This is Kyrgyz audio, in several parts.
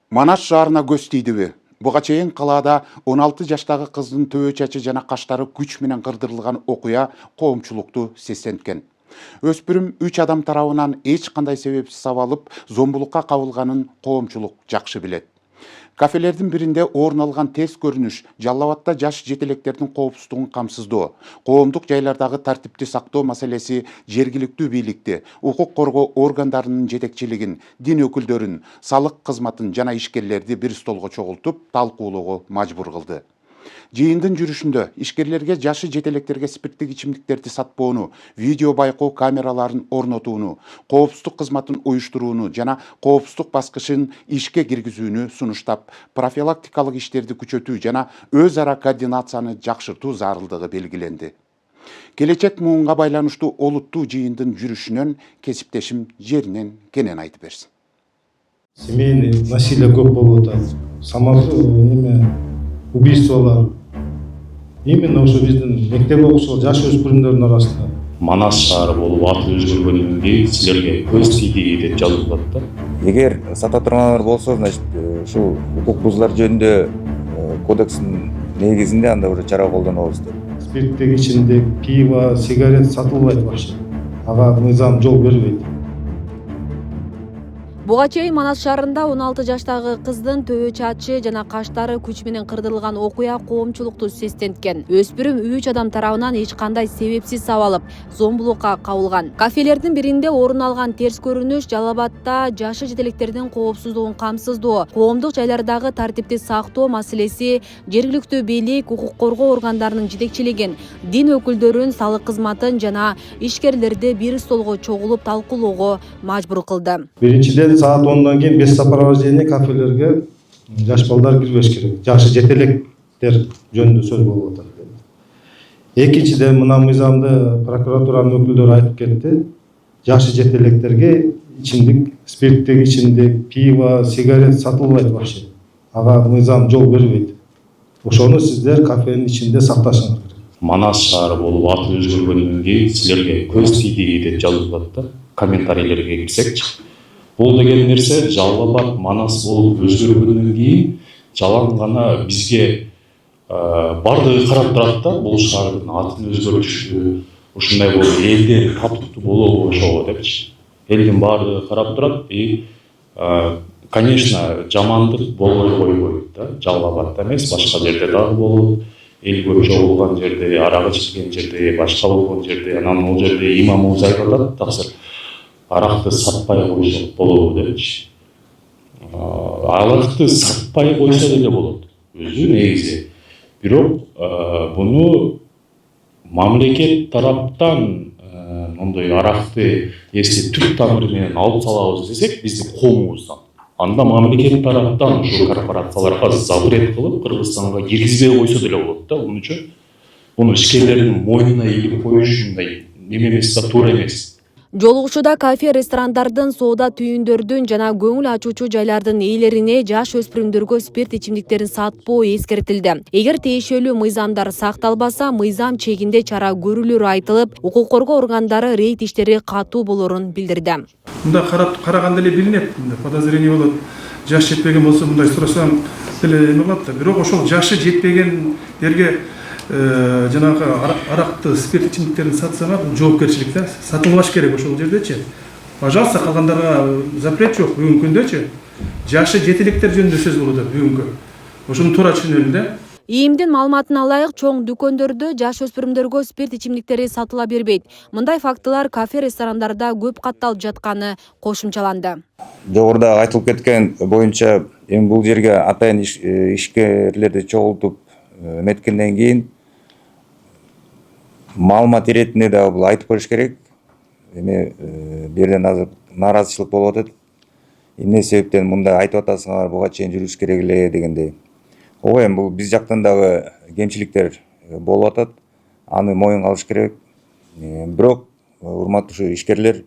Манас шаарына көз тийдиби? Буга чейин калаада 16 жаштагы кыздын төбө чачы жана каштары күч менен кырдырылган окуя коомчулукту сестенткен. Өспүрүм 3 адам тарабынан эч кандай себепсиз сабалып, зомбулукка кабылганын коомчулук жакшы билет. Кафелердин биринде орун алган терс көрүнүш Жалал Абадта жаш жетелектердин коопсуздугун камсыздоо, коомдук жайлардагы тартипти сактоо маселеси жергиликтүү бийликти, укук коргоо органдарынын жетекчилигин, дин өкүлдөрүн, салык кызматын жана ишкерлерди бир столго чогултуп талкуулоого мажбур кылды. Жыйындын жүрүшүндө ишкерлерге жашы жетелектерге спирттик ичимдиктерди сатпоону, видео байкоо камераларын орнотууну, коопсуздук кызматын уюштурууну жана коопсуздук баскычын ишке киргизүүнү сунуштап, профилактикалык иштерди күчөтүү жана өз ара координацияны жакшыртуу зарылдыгы белгиленди. Келечек муунга байланыштуу олуттуу жыйындын жүрүшүнөн кесиптешим жеринен кенен айтып берсин. Семейный насилие көп болуп атат. Убийстволар. Именно ошо биздин мектеп окуучу жаш өспүрүмдөрдүн арасында. Манас шаары болуп аты өзгөргөндөн кийин силерге көз тийди деп жазылып атат да. Эгер сата тургандар болсо, значит, ушул укук бузуулар жөнүндө кодекстин негизинде анда уже чара колдонобуз деп. Спирттик ичимдик, пиво, сигарет сатылбайт вообще. Ага мыйзам жол бербейт. Буга чейин Манас шаарында 16 жаштагы кыздын төбө чачы жана каштары күч менен кырдырылган окуя коомчулукту сестенткен. Өспүрүм 3 адам тарабынан эч кандай себепсиз сабалып, зомбулукка кабылган. Кафелердин биринде орун алган терс көрүнүш Жалал Абадта жашы жетелектердин коопсуздугун камсыздоо, коомдук жайлардагы тартипти сактоо маселеси жергиликтүү бийлик, укук коргоо органдарынын жетекчилигин, дин өкүлдөрүн, салык кызматын жана ишкерлерди бир столго чогулуп талкуулоого мажбур кылды. Биринчиден саат 10-дан кийин без сопровождения кафелерге жаш балдар кирбеш керек. Жашы жетелектер жөнүндө сөз болуп атат. Экинчиден мына мыйзамды прокуратуранын өкүлдөрү айтып кетти. Жашы жетелектерге ичимдик, спирттик ичимдик, пиво, сигарет сатылбайт вообще. Ага мыйзам жол бербейт. Ошону сиздер кафенин ичинде сакташыңар керек. Манас шаары болуп аты өзгөргөндөн кийин силерге көз тийди деп жазылып атат да. Комментарийлерге кирсекчи. Бул деген нерсе Жалал Абад Манас болуп өзгөргөндөн кийин жалаң гана бизге бардыгы карап турат да, бул шаардын атын өзгөртүшү, ушундай болуп элдер татыктуу болобу ошого депчи. Элдин бардыгы карап турат и конечно жамандык болбой койбойт да. Жалал Абадта эмес, башка жерде дагы болот. Эл көп чогулган жерде, арак ичкен жерде, башка болгон жерде, анан ал жерде имамыбыз айтып атат, таксыр аракты сатпай койсок болобу депчи. Аракты сатпай койсо деле болот. Өзү негизи. Бирок буну мамлекет тараптан мондой аракты если түп тамыры менен алып салабыз десек, биздин коомубуздан. Анда мамлекет тараптан ушу корпорацияларга запрет кылып, Кыргызстанга киргизбей койсо деле болот да. Муну үчүн буну ишкерлердин мойнуна илип коюш мындай неме эмес да, туура эмес. Жолугушууда кафе, ресторандардын, соода түйүндөрдүн жана көңүл ачуучу жайлардын ээлерине жаш өспүрүмдөргө спирт ичимдиктерин сатпоо эскертилди. Эгер тиешелүү мыйзамдар сакталбаса, мыйзам чегинде чара көрүлөрү айтылып, укук коргоо органдары рейд иштери катуу болорун билдирди. Мында караганда эле билинет, подозрение болот. Жаш жетпеген болсо мындай сурасаң деле эме болот да. Бирок ошол жашы жетпегендерге жанагы аракты, спирт ичимдиктерин сатсаңар, бул жоопкерчилик да. Сатылбаш керек ошол жердечи. Пожалуйста, калгандарга запрет жок. Бүгүнкү күндөчү жашы жетелектер жөнүндө сөз болуп атат бүгүнкү. Ошону туура түшүнөлү да. ИИМдин маалыматына ылайык, чоң дүкөндөрдө жаш өспүрүмдөргө спирт ичимдиктери сатыла бербейт. Мындай фактылар кафе, ресторандарда көп катталып жатканы кошумчаланды. Жогоруда айтылып кеткен боюнча, эми бул жерге атайын ишкерлерди чогултуп эметкенден кийин маалымат иретинде да бул айтып коюш керек. Эми берден азыр нааразычылык болуп атат. Эмне себептен мындай айтып атасыңар, буга чейин жүрүш керек эле дегендей. Ого, эми бул биз жактан дагы кемчиликтер болуп атат. Аны моюнга алыш керек. Бирок урматтуу ишкерлер,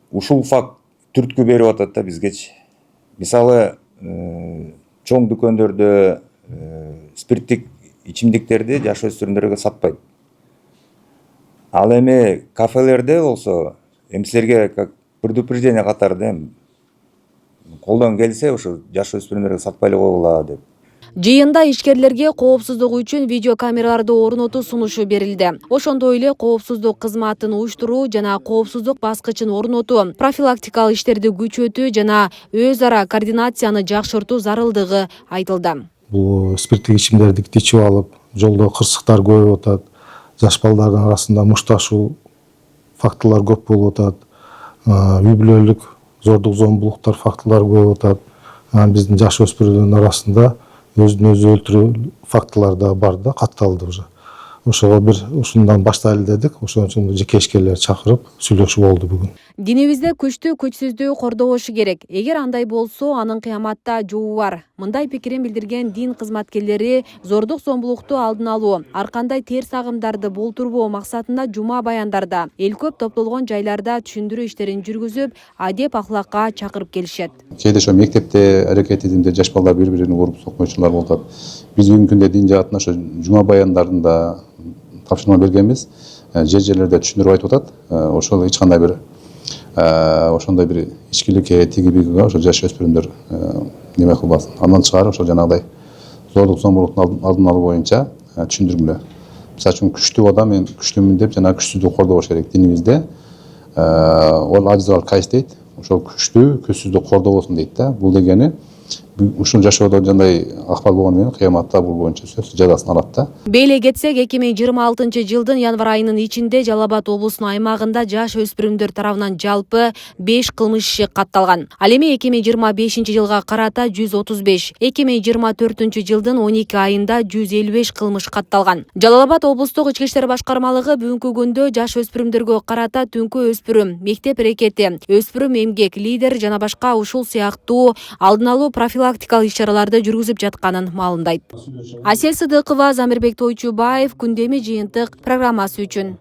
ушул факт түрткү берип атат да бизгечи. Мисалы, чоң дүкөндөрдө спирттик ичимдиктерди жаш өспүрүмдөргө сатпайт. Ал эми кафелерде болсо, эми силерге как предупреждение катары колдон келсе ушу жаш өспүрүмдөргө сатпай эле койгула деп. Жыйында ишкерлерге коопсуздук үчүн видеокамераларды орнотуу сунушу берилди. Ошондой эле коопсуздук кызматын уюштуруу жана коопсуздук баскычын орнотуу, профилактикалык иштерди күчөтүү жана өз ара координацияны жакшыртуу зарылдыгы айтылды. Бул спирттик ичимдерди ичип алып, жолдо кырсыктар көбөйүп атат. Жаш балдардын арасында мушташуу фактылар көп болуп атат. Үй бүлөлүк зордук зомбулуктар фактылары көбөйүп атат. Биздин жаш өспүрүмдөрдүн арасында өзүн өзү өлтүрүү фактылары да бар да, катталды уже. Ошого бир ушундан баштайлы дедик. Ошон үчүн жеке ишкерлерди чакырып сүйлөшүү болду бүгүн. Динибизде күчтүү күчсүздүү кордобошу керек. Эгер андай болсо, анын кыяматта жобу бар. Мындай пикирин билдирген дин кызматкерлери зордук зомбулукту алдын алуу, ар кандай терс агымдарды болтурбоо максатында жума баяндарда, эл көп топтолгон жайларда түшүндүрүү иштерин жүргүзүп, адеп ахлакка чакырып келишет. Кээде ошо мектепте аракет этинде жаш балдар бири-бирин уруп сокмочулар болуп атат. Биз бүгүнкү күндө дин жаатынан ошо жума баяндарында тапшырма бергенбиз. Жерлерде түшүндүрүп айтып атат. Ошол эч кандай бир ошондой бир ичкиликке тийгизбей ошо жаш өспүрүмдөр неме кылбасын. Андан тышкары ошо жанагыдай зордук зомбулуктун алдын алуу боюнча түшүндүрмөлөр. Мисалы үчүн күчтүү адам мен күчтүүмүн деп жана күчсүздү кордобош керек динибизде. Ол ажизал кайс дейт. Ошол күчтүү күчсүздү кордобосун дейт да. Бул дегени ушул жашоодо жандай акбал болгону менен кыяматта бул боюнча сөзсүз жазасын алат да. Бейле кетсек, 2026-жылдын январ айынын ичинде Жалал Абад облусунун аймагында жаш өспүрүмдөр тарабынан жалпы 5 кылмыш иши катталган. Ал эми 2025-жылга карата 135, 2024-жылдын 12 айында 155 кылмыш катталган. Жалал Абад облустук ички иштер башкармалыгы бүгүнкү күндө жаш өспүрүмдөргө карата түнкү өспүрүм, мектеп эрекети, өспүрүм эмгек, лидер жана башка ушул сыяктуу алдын алуу профилактикалык иш-чараларды жүргүзүп жатканын маалымдайт. Асель Сыдыкова, Замирбек Тойчубаев, Күндөмү жыйынтык программасы үчүн.